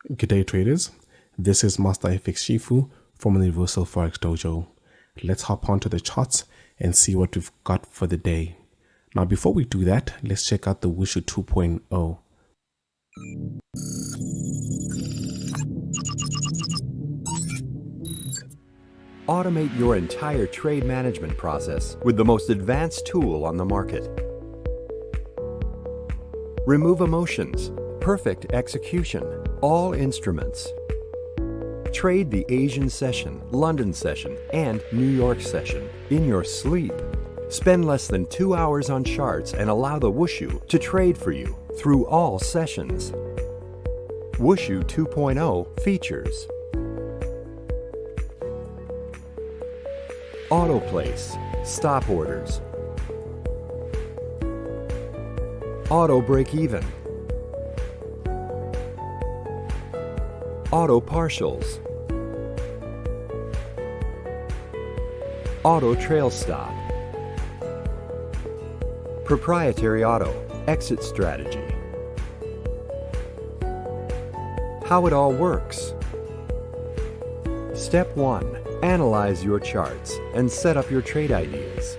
Good day, traders. This is Master FX Shifu from the Universal Forex Dojo. Let's hop onto the charts and see what we've got for the day. Now, before we do that, let's check out the Wushu 2.0. Automate your entire trade management process with the most advanced tool on the market. Remove emotions, perfect execution, all instruments. Trade the Asian session, London session, and New York session in your sleep. Spend less than 2 hours on charts and allow the Wushu to trade for you through all sessions. Wushu 2.0 features auto place, stop orders, auto break even, auto partials, auto trail stop, proprietary auto exit strategy. How it all works. Step 1. Analyze your charts and set up your trade ideas.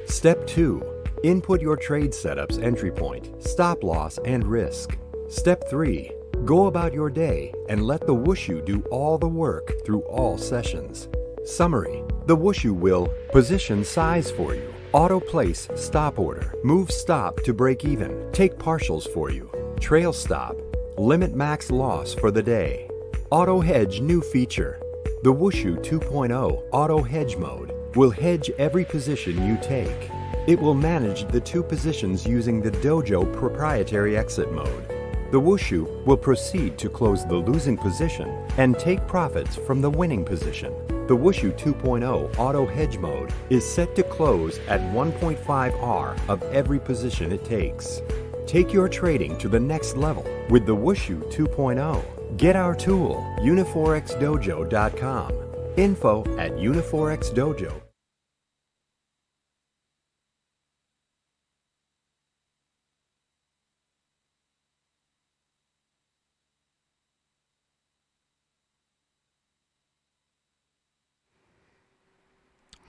Step 2. Input your trade setups, entry point, stop loss, and risk. Step 3. Go about your day and let the Wushu do all the work through all sessions. Summary. The Wushu will position size for you, auto place stop order, move stop to break even, take partials for you, trail stop, limit max loss for the day. Auto hedge new feature. The Wushu 2.0 Auto Hedge Mode will hedge every position you take. It will manage the 2 positions using the Dojo proprietary exit mode. The Wushu will proceed to close the losing position and take profits from the winning position. The Wushu 2.0 Auto Hedge Mode is set to close at 1.5 R of every position it takes. Take your trading to the next level with the Wushu 2.0. Get our tool, uniforexdojo.com. info@uniforexdojo.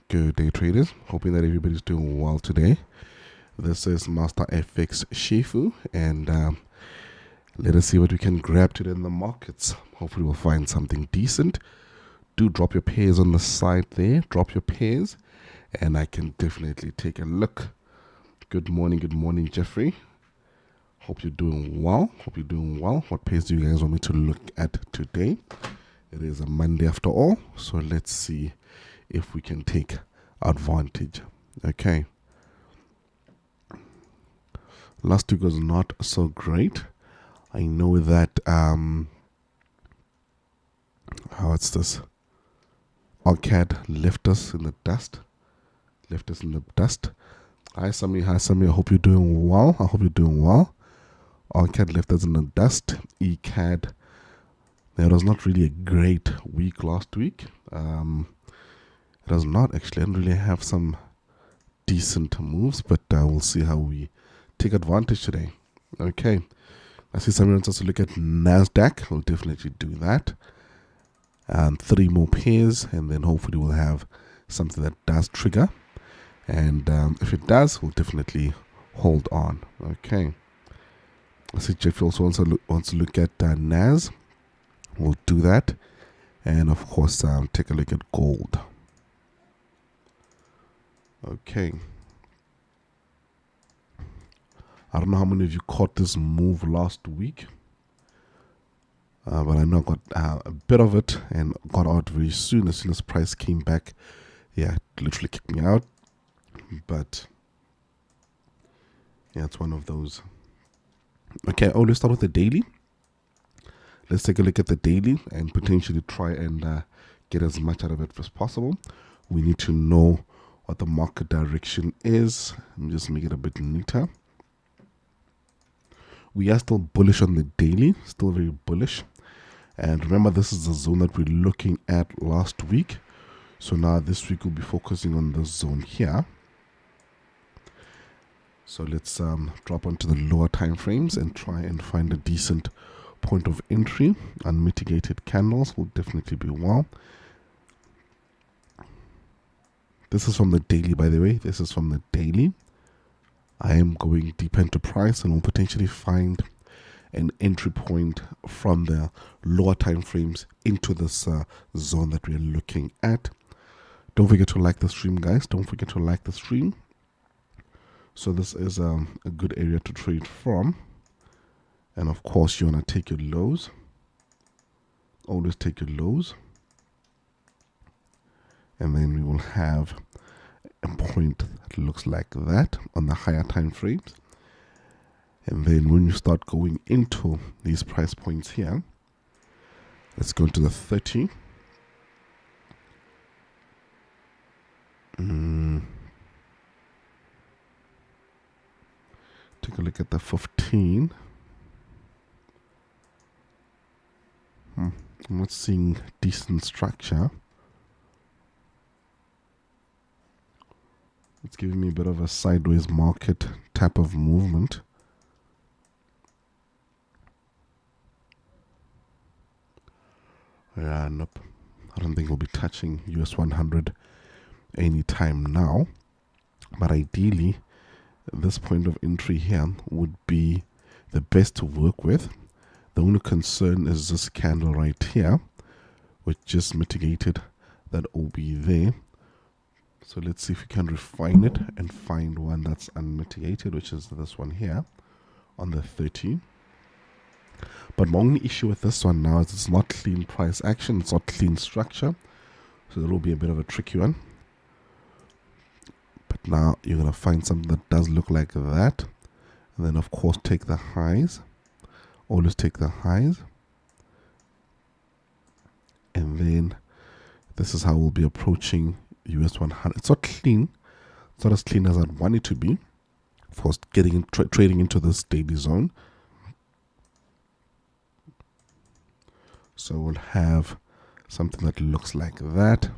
Good day, traders. Hoping that everybody's doing well today. This is Master FX Shifu, and let us see what we can grab today in the markets. Hopefully we'll find something decent. Do drop your pairs on the side there. Drop your pairs, and I can definitely take a look. Good morning, Jeffrey. Hope you're doing well. What pairs do you guys want me to look at today? It is a Monday after all, so let's see if we can take advantage. Okay. Last week was not so great. I know that what's this? Arcad left us in the dust. Hi Sammy. I hope you're doing well. Arcad left us in the dust. ECAD. There was not really a great week last week. It does not actually. I didn't really have some decent moves, but we'll see how we take advantage today. Okay. I see someone wants us to look at NASDAQ. We'll definitely do that. 3 more pairs, and then hopefully we'll have something that does trigger. And if it does, we'll definitely hold on. Okay. I see Jeffrey also wants to look at NAS. We'll do that. And of course, take a look at gold. Okay. I don't know how many of you caught this move last week, but I know I got a bit of it and got out very soon. As soon as price came back, yeah, it literally kicked me out. But yeah, it's one of those. Okay, let's start with the daily. Let's take a look at the daily and potentially try and get as much out of it as possible. We need to know what the market direction is. Let me just make it a bit neater. We are still bullish on the daily, still very bullish. And remember, this is the zone that we're looking at last week. So now this week we'll be focusing on the zone here. So let's drop onto the lower time frames and try and find a decent point of entry, unmitigated candles will definitely be well. This is from the daily, by the way. This is from the daily. I am going deep into price and will potentially find an entry point from the lower time frames into this zone that we are looking at. Don't forget to like the stream, guys. Don't forget to like the stream. So this is a good area to trade from. And of course, you want to take your lows. Always take your lows. And then we will have a point that looks like that on the higher time frames. And then when you start going into these price points here, let's go to the 30. Take a look at the 15. I'm not seeing decent structure. It's giving me a bit of a sideways market type of movement. Yeah, nope. I don't think we'll be touching US 100 anytime now. But ideally, this point of entry here would be the best to work with. The only concern is this candle right here, which just mitigated that OB there. So let's see if we can refine it and find one that's unmitigated, which is this one here on the 30. But my only issue with this one now is it's not clean price action, it's not clean structure. So it will be a bit of a tricky one. But now you're going to find something that does look like that. And then of course take the highs. Always take the highs. And then this is how we'll be approaching US 100. It's not clean. It's not as clean as I'd want it to be. Of course, getting in, trading into this daily zone. So we'll have something that looks like that.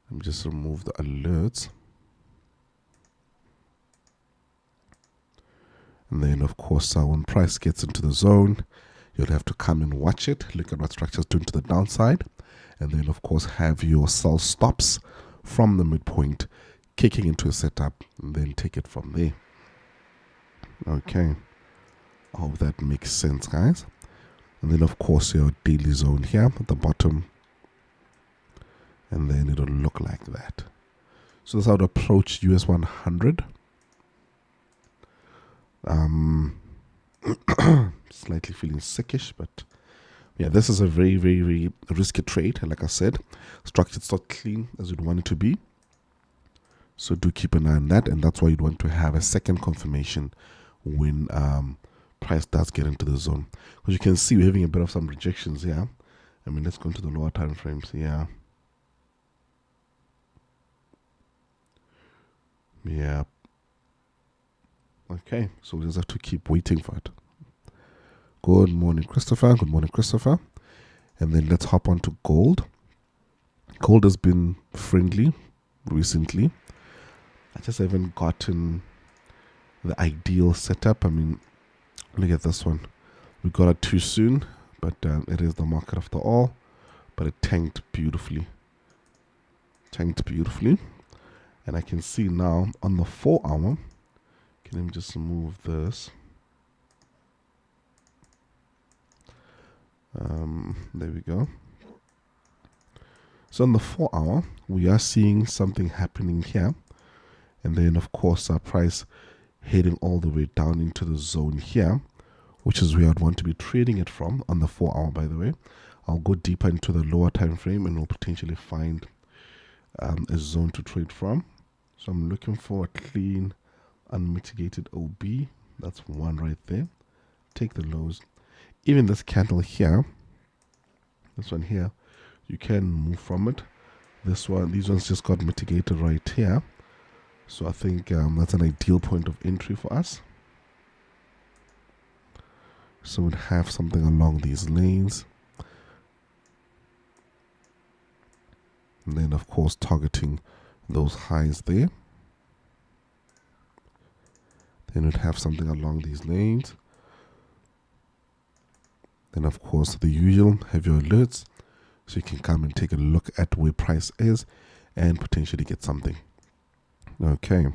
Let me just remove the alerts. And then, of course, when price gets into the zone, you'll have to come and watch it, look at what structure's doing to the downside, and then, of course, have your sell stops from the midpoint kicking into a setup, and then take it from there. Okay. I hope that makes sense, guys. And then, of course, your daily zone here at the bottom. And then it'll look like that. So that's how to approach US 100. Slightly feeling sickish, but yeah, this is a very, very, very risky trade. And like I said, structure's not clean as you'd want it to be. So do keep an eye on that. And that's why you'd want to have a second confirmation when price does get into the zone. Because you can see we're having a bit of some rejections here. I mean, let's go into the lower time frames. Yeah. Yeah. Okay, so we just have to keep waiting for it. Good morning, Christopher. Good morning, Christopher. And then let's hop on to gold. Gold has been friendly recently. I just haven't gotten the ideal setup. I mean, look at this one. We got it too soon, but it is the market after all. But it tanked beautifully. Tanked beautifully. And I can see now on the 4 hour. Let me just move this. There we go. So on the 4 hour, we are seeing something happening here. And then, of course, our price heading all the way down into the zone here, which is where I'd want to be trading it from on the 4 hour, by the way. I'll go deeper into the lower time frame and we'll potentially find a zone to trade from. So I'm looking for a clean unmitigated OB. That's one right there. Take the lows. Even this candle here, this one here, you can move from it. This one, these ones just got mitigated right here. So I think that's an ideal point of entry for us. So we'd have something along these lanes. And then, of course, targeting those highs there. Then we'd have something along these lanes. Then of course the usual, have your alerts, so you can come and take a look at where price is and potentially get something. Okay,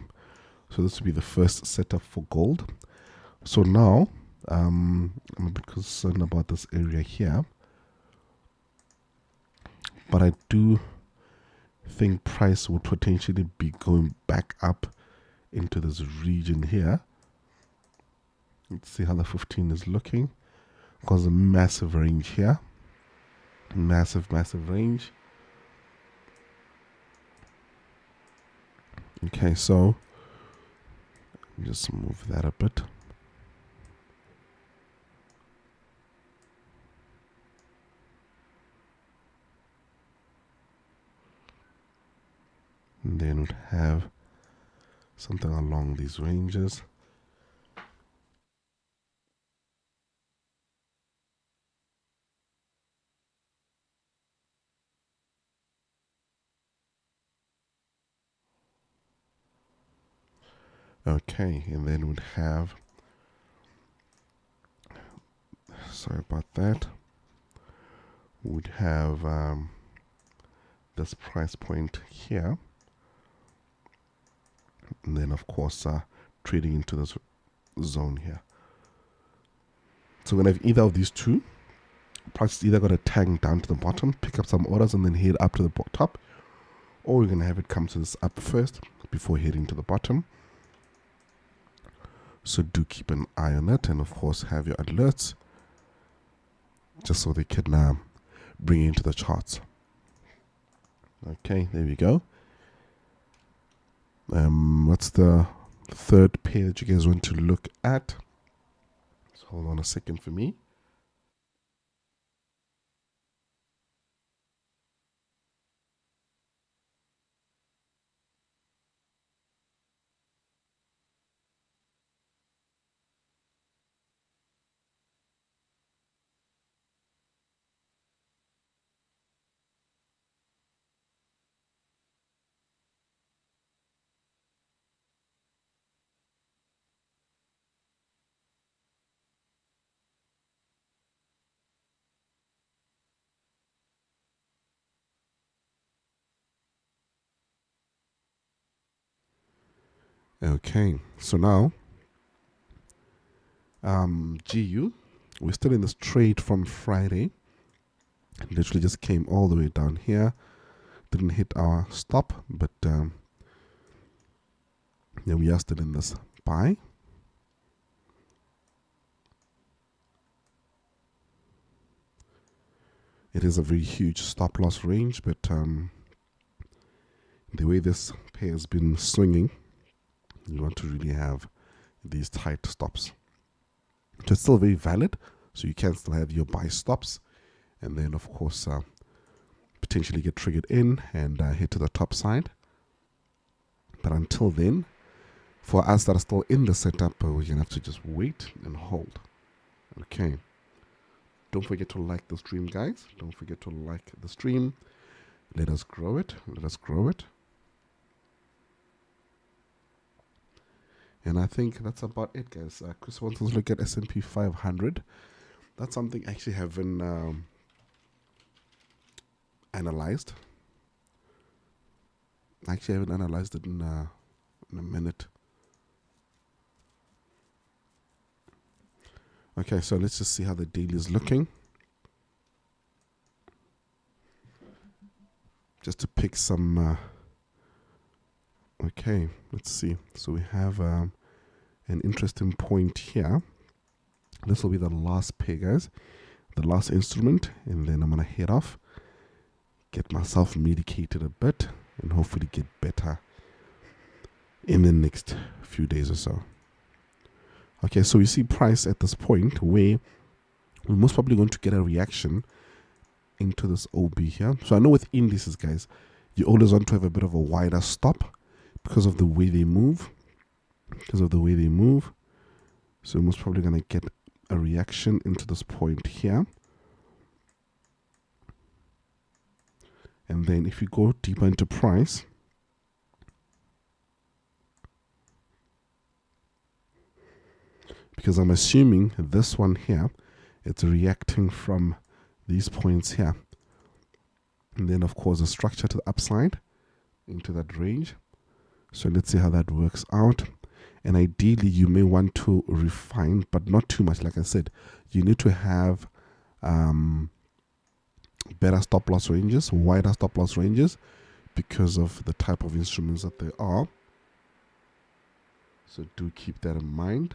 so this will be the first setup for gold. So now I'm a bit concerned about this area here, but I do think price would potentially be going back up into this region here. Let's see how the 15 is looking, because a massive range here, massive range. Okay, so just move that a bit. And then we'd have something along these ranges. Okay, and then we'd have, sorry about that, we'd have this price point here, and then of course trading into this zone here. So we're gonna have either of these two. Price is either gonna tank down to the bottom, pick up some orders, and then head up to the top, or we're gonna have it come to this up first before heading to the bottom. So do keep an eye on it, and of course have your alerts, just so they can bring you into the charts. Okay, there we go. What's the third pair that you guys want to look at? So hold on a second for me. Okay, so now GU, we're still in this trade from Friday. It literally just came all the way down here, didn't hit our stop, but yeah, we are still in this buy. It is a very huge stop loss range, but the way this pair has been swinging, you want to really have these tight stops. So it's still very valid, so you can still have your buy stops, and then of course potentially get triggered in and hit to the top side. But until then, for us that are still in the setup, we're gonna have to just wait and hold. Okay, don't forget to like the stream, guys. Don't forget to like the stream. Let us grow it. Let us grow it. And I think that's about it, guys. Chris wants us to look at S&P 500. That's something I actually haven't analyzed. I haven't analyzed it in a minute. Okay, so let's just see how the daily is looking. Just to pick some... okay, let's see. So we have an interesting point here. This will be the last pair, guys. The last instrument. And then I'm going to head off. Get myself medicated a bit. And hopefully get better in the next few days or so. Okay, so we see price at this point where we're most probably going to get a reaction into this OB here. So I know with indices, guys, you always want to have a bit of a wider stop because of the way they move. So we're most probably going to get a reaction into this point here. And then if you go deeper into price, because I'm assuming this one here It's reacting from these points here. And then, of course, a structure to the upside into that range. So let's see how that works out. And ideally, you may want to refine, but not too much. Like I said, you need to have better stop loss ranges, wider stop loss ranges, because of the type of instruments that they are. So do keep that in mind.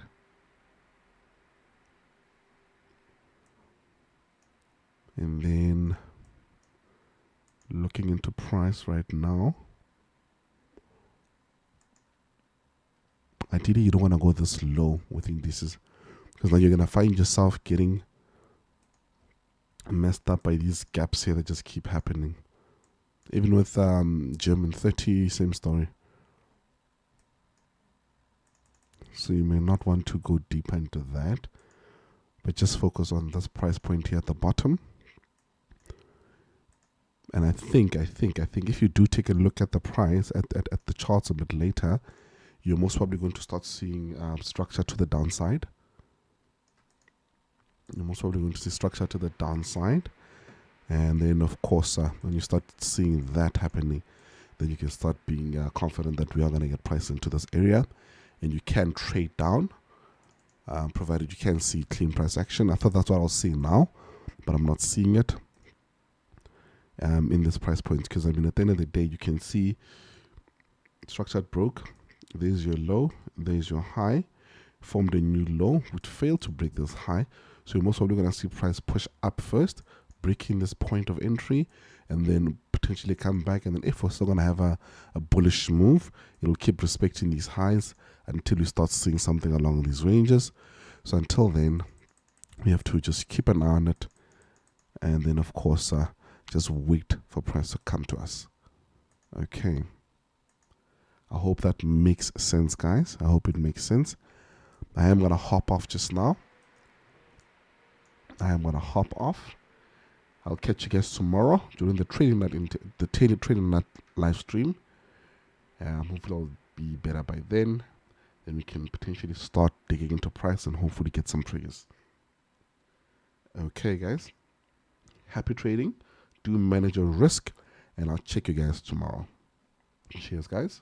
And then looking into price right now, ideally you don't want to go this low with indices, because now you're going to find yourself getting messed up by these gaps here that just keep happening. Even with German 30, same story. So you may not want to go deeper into that, but just focus on this price point here at the bottom. And I think if you do take a look at the price at the charts a bit later, you're most probably going to start seeing structure to the downside. You're most probably going to see structure to the downside. And then, of course, when you start seeing that happening, then you can start being confident that we are going to get price into this area. And you can trade down, provided you can see clean price action. I thought that's what I was seeing now, but I'm not seeing it in this price point, because I mean, at the end of the day, you can see structure broke. There's your low, there's your high, formed a new low, which failed to break this high. So you're most probably going to see price push up first, breaking this point of entry, and then potentially come back. And then if we're still going to have a bullish move, it'll keep respecting these highs until we start seeing something along these ranges. So until then, we have to just keep an eye on it, and then, of course, just wait for price to come to us. Okay. I hope that makes sense, guys. I hope it makes sense. I am going to hop off just now. I'll catch you guys tomorrow during the trading night, the trading night live stream. Hopefully I'll be better by then. Then we can potentially start digging into price and hopefully get some triggers. Okay, guys. Happy trading. Do manage your risk, and I'll check you guys tomorrow. Cheers, guys.